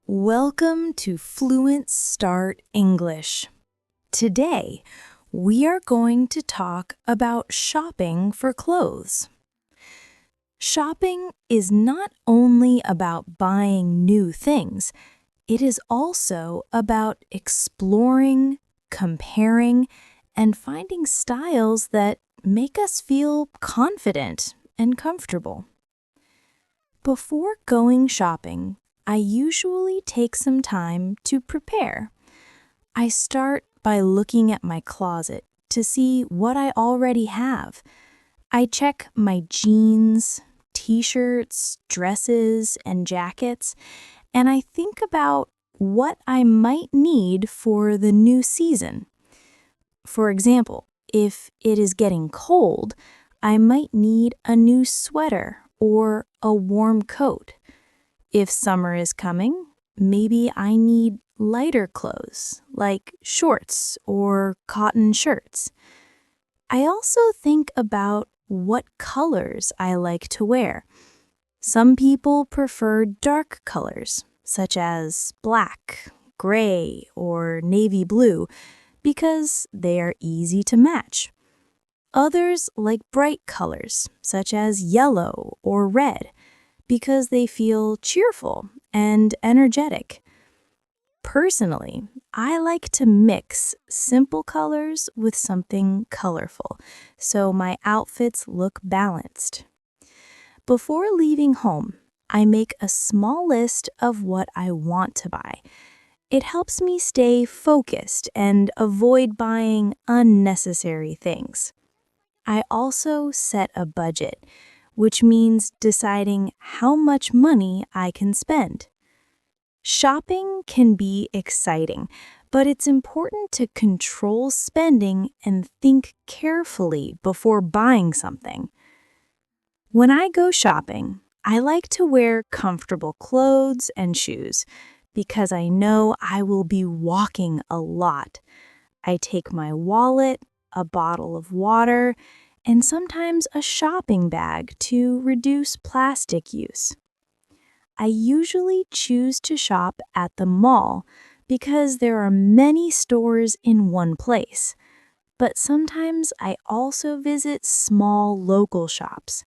Welcome to Fluent Start English. Today, we are going to talk about shopping for clothes. Shopping is not only about buying new things, it is also about exploring, comparing, and finding styles that make us feel confident and comfortable. Before going shopping, I usually take some time to prepare. I start by looking at my closet to see what I already have. I check my jeans, t-shirts, dresses, and jackets, and I think about what I might need for the new season. For example, if it is getting cold, I might need a new sweater or a warm coat. If summer is coming, maybe I need lighter clothes like shorts or cotton shirts. I also think about what colors I like to wear. Some people prefer dark colors, such as black, gray, or navy blue, because they are easy to match. Others like bright colors, such as yellow or red, because they feel cheerful and energetic. Personally, I like to mix simple colors with something colorful, so my outfits look balanced. Before leaving home, I make a small list of what I want to buy. It helps me stay focused and avoid buying unnecessary things. I also set a budget, which means deciding how much money I can spend. Shopping can be exciting, but it's important to control spending and think carefully before buying something. When I go shopping, I like to wear comfortable clothes and shoes because I know I will be walking a lot. I take my wallet, a bottle of water, and sometimes a shopping bag to reduce plastic use. I usually choose to shop at the mall because there are many stores in one place, but sometimes I also visit small local shops.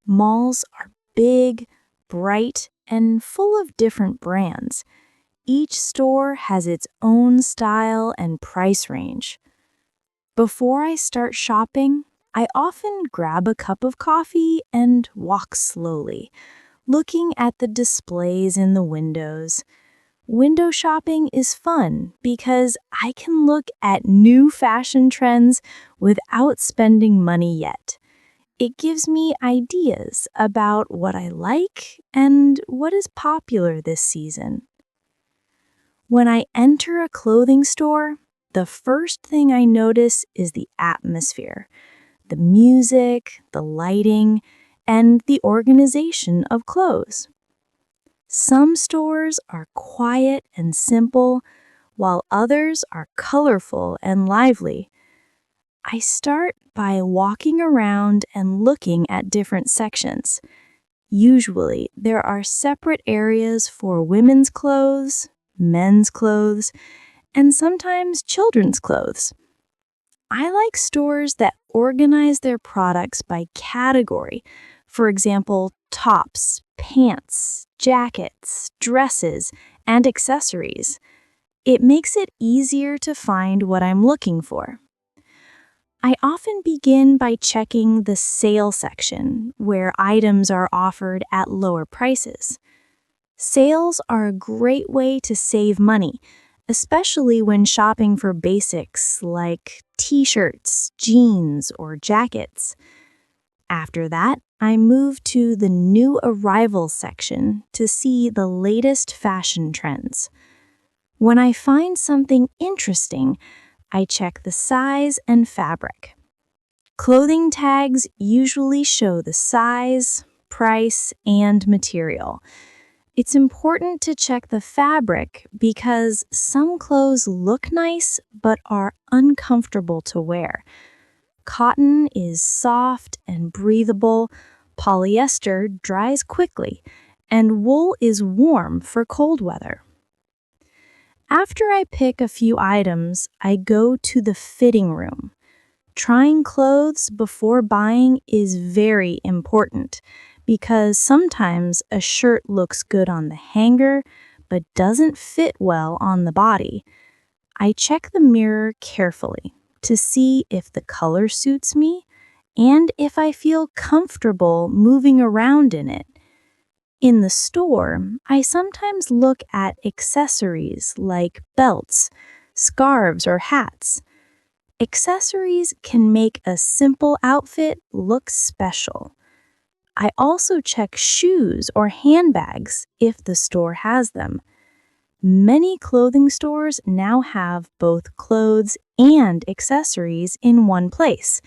Malls are big, bright, and full of different brands. Each store has its own style and price range. Before I start shopping, I often grab a cup of coffee and walk slowly, looking at the displays in the windows. Window shopping is fun because I can look at new fashion trends without spending money yet. It gives me ideas about what I like and what is popular this season. When I enter a clothing store, the first thing I notice is the atmosphere. The music, the lighting, and the organization of clothes. Some stores are quiet and simple, while others are colorful and lively. I start by walking around and looking at different sections. Usually, there are separate areas for women's clothes, men's clothes, and sometimes children's clothes. I like stores that organize their products by category. For example, tops, pants, jackets, dresses, and accessories. It makes it easier to find what I'm looking for. I often begin by checking the sale section, where items are offered at lower prices. Sales are a great way to save money, especially when shopping for basics like t-shirts, jeans, or jackets. After that, I move to the new arrivals section to see the latest fashion trends. When I find something interesting, I check the size and fabric. Clothing tags usually show the size, price, and material. It's important to check the fabric because some clothes look nice but are uncomfortable to wear. Cotton is soft and breathable, polyester dries quickly, and wool is warm for cold weather. After I pick a few items, I go to the fitting room. Trying clothes before buying is very important because sometimes a shirt looks good on the hanger but doesn't fit well on the body. I check the mirror carefully to see if the color suits me and if I feel comfortable moving around in it. In the store, I sometimes look at accessories like belts, scarves, or hats. Accessories can make a simple outfit look special. I also check shoes or handbags if the store has them. Many clothing stores now have both clothes and accessories in one place,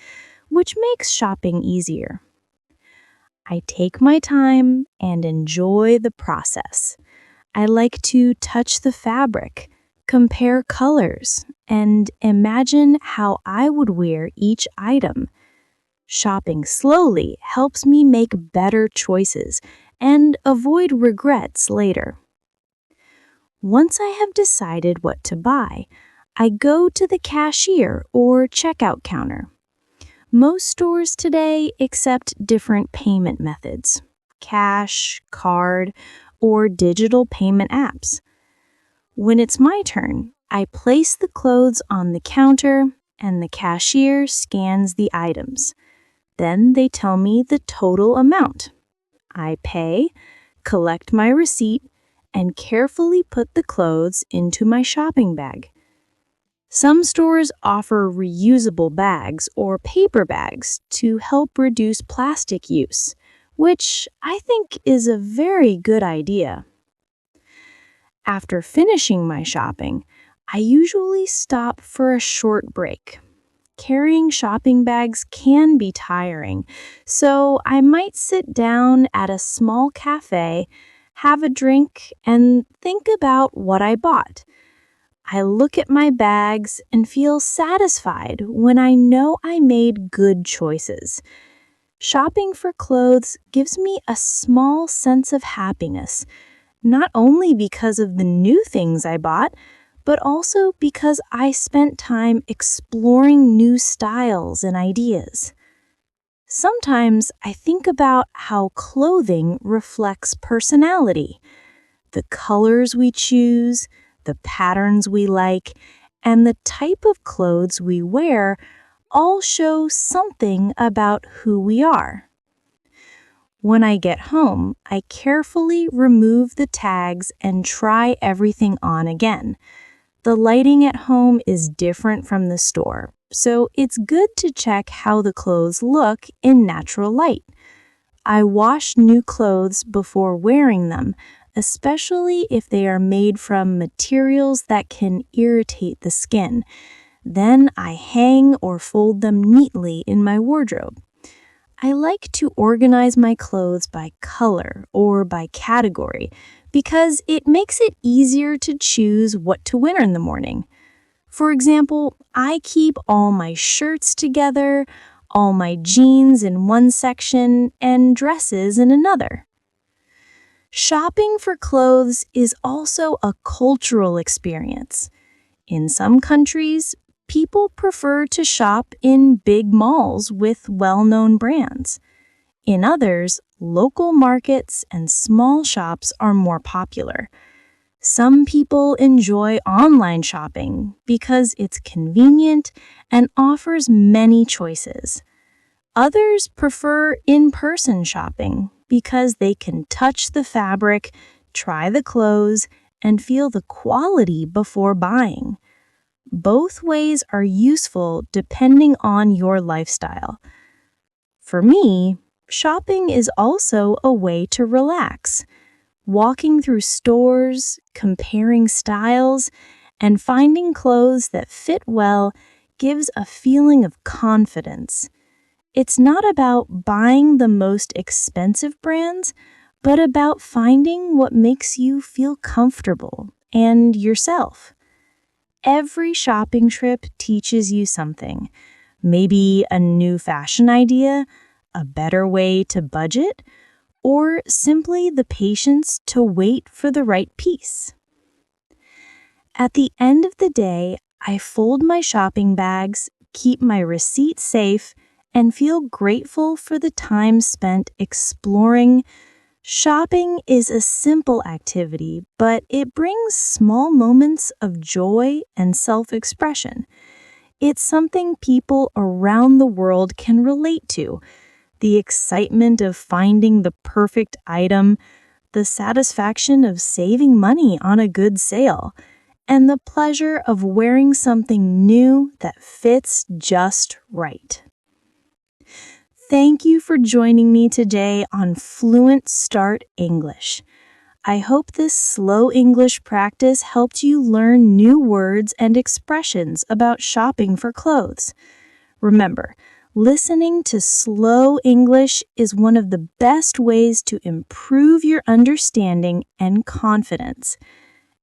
which makes shopping easier. I take my time and enjoy the process. I like to touch the fabric, compare colors, and imagine how I would wear each item. Shopping slowly helps me make better choices and avoid regrets later. Once I have decided what to buy, I go to the cashier or checkout counter. Most stores today accept different payment methods: cash, card, or digital payment apps. When it's my turn, I place the clothes on the counter and the cashier scans the items. Then they tell me the total amount. I pay, collect my receipt, and carefully put the clothes into my shopping bag. Some stores offer reusable bags or paper bags to help reduce plastic use, which I think is a very good idea. After finishing my shopping, I usually stop for a short break. Carrying shopping bags can be tiring, so I might sit down at a small cafe, have a drink, and think about what I bought. I look at my bags and feel satisfied when I know I made good choices. Shopping for clothes gives me a small sense of happiness, not only because of the new things I bought, but also because I spent time exploring new styles and ideas. Sometimes I think about how clothing reflects personality. The colors we choose, the patterns we like, and the type of clothes we wear all show something about who we are. When I get home, I carefully remove the tags and try everything on again. The lighting at home is different from the store, so it's good to check how the clothes look in natural light. I wash new clothes before wearing them, especially if they are made from materials that can irritate the skin. Then I hang or fold them neatly in my wardrobe. I like to organize my clothes by color or by category because it makes it easier to choose what to wear in the morning. For example, I keep all my shirts together, all my jeans in one section, and dresses in another. Shopping for clothes is also a cultural experience. In some countries, people prefer to shop in big malls with well-known brands. In others, local markets and small shops are more popular. Some people enjoy online shopping because it's convenient and offers many choices. Others prefer in-person shopping because they can touch the fabric, try the clothes, and feel the quality before buying. Both ways are useful depending on your lifestyle. For me, shopping is also a way to relax. Walking through stores, comparing styles, and finding clothes that fit well gives a feeling of confidence. It's not about buying the most expensive brands, but about finding what makes you feel comfortable and yourself. Every shopping trip teaches you something. Maybe a new fashion idea, a better way to budget, or simply the patience to wait for the right piece. At the end of the day, I fold my shopping bags, keep my receipts safe, and feel grateful for the time spent exploring. Shopping is a simple activity, but it brings small moments of joy and self-expression. It's something people around the world can relate to. The excitement of finding the perfect item, the satisfaction of saving money on a good sale, and the pleasure of wearing something new that fits just right. Thank you for joining me today on Fluent Start English. I hope this slow English practice helped you learn new words and expressions about shopping for clothes. Remember, listening to slow English is one of the best ways to improve your understanding and confidence.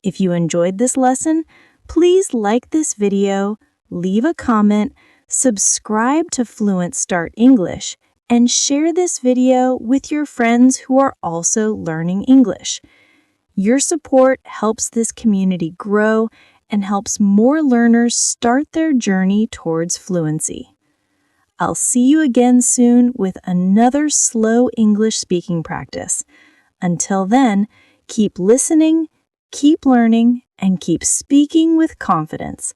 If you enjoyed this lesson, please like this video, leave a comment, subscribe to Fluent Start English, and share this video with your friends who are also learning English. Your support helps this community grow and helps more learners start their journey towards fluency. I'll see you again soon with another slow English speaking practice. Until then, keep listening, keep learning, and keep speaking with confidence.